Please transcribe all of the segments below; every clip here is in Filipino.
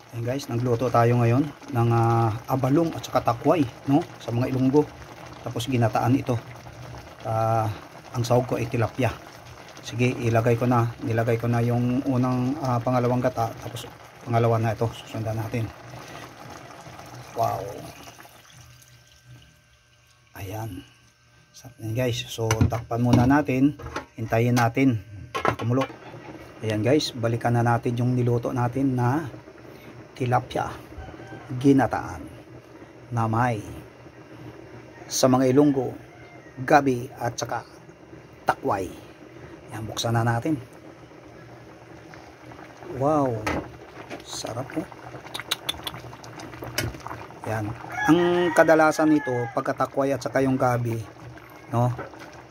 Ayan guys, nagluto tayo ngayon ng abalong at saka takway, no? Sa mga Ilonggo. Tapos ginataan ito. Ang sahog ko ay tilapia. Sige, nilagay ko na yung unang pangalawang gata, tapos pangalawa na ito, susundan natin. Wow. Ayan. Ayan guys, so takpan muna natin, hintayin natin kumulo. Ayan guys, balikan na natin yung niluto natin na tilapia ginataan na may sa mga Ilonggo gabi at saka takway. Yan, buksan na natin. Wow, sarap po. Yan, ang kadalasan nito pagka takway at saka yung gabi, no,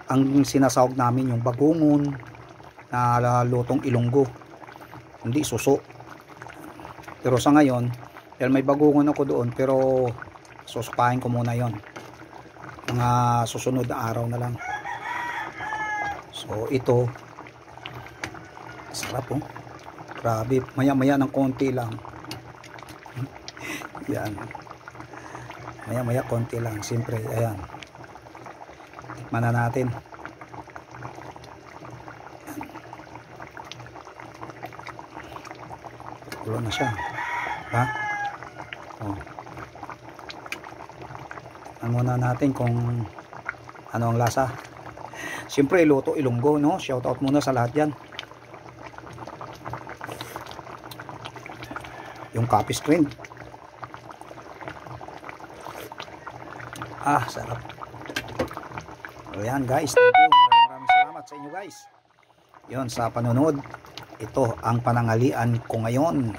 ang sinasawag namin yung bagungon na lutong Ilonggo, hindi suso. Pero sa ngayon, dahil may bagungon ako doon, pero susukahin ko muna yon mga susunod na araw na lang. So ito, sarap oh. Grabe, maya maya ng konti lang. Yan, maya maya konti lang. Siyempre, ayan, tikman na natin. Kulo na siya, ha? Oh. Tignan muna natin kung ano ang lasa. Siyempre, luto Ilonggo, no? Shout out muna sa lahat yan. Yung coffee stream. Sarap. So yan guys, thank you. Maraming salamat sa inyo guys. Yon, sa panonood. Ito ang panangalian ko ngayon.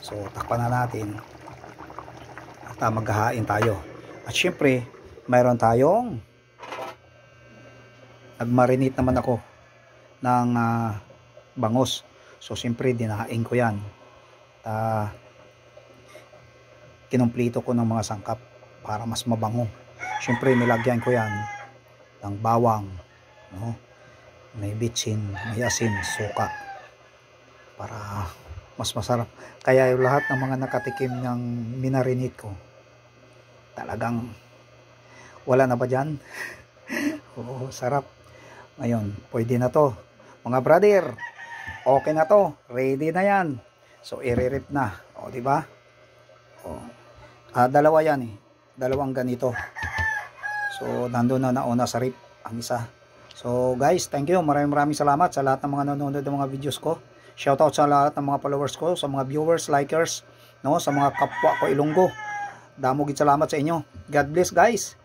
So takpan na natin at maghahain tayo. At syempre mayroon tayong nagmarinate naman ako ng bangos. So syempre dinahain ko yan. Kinumplito ko ng mga sangkap para mas mabango. Syempre nilagyan ko yan ng bawang, no? May bitsin, may asin, suka, para mas masarap. Kaya yung lahat ng mga nakatikim ng minarinate ko, talagang wala na ba dyan? Oo, sarap. Ngayon, pwede na to mga brother. Okay na to, ready na yan. So i-rip na, o diba? Dalawa yan eh, dalawang ganito. So nandun na nauna sa rip ang isa. So guys, thank you. Maraming salamat sa lahat ng mga nanonood ng mga videos ko. Shoutout sa lahat ng mga followers ko, sa mga viewers, likers, no, sa mga kapwa ko Ilonggo. Damo gid salamat sa inyo. God bless guys.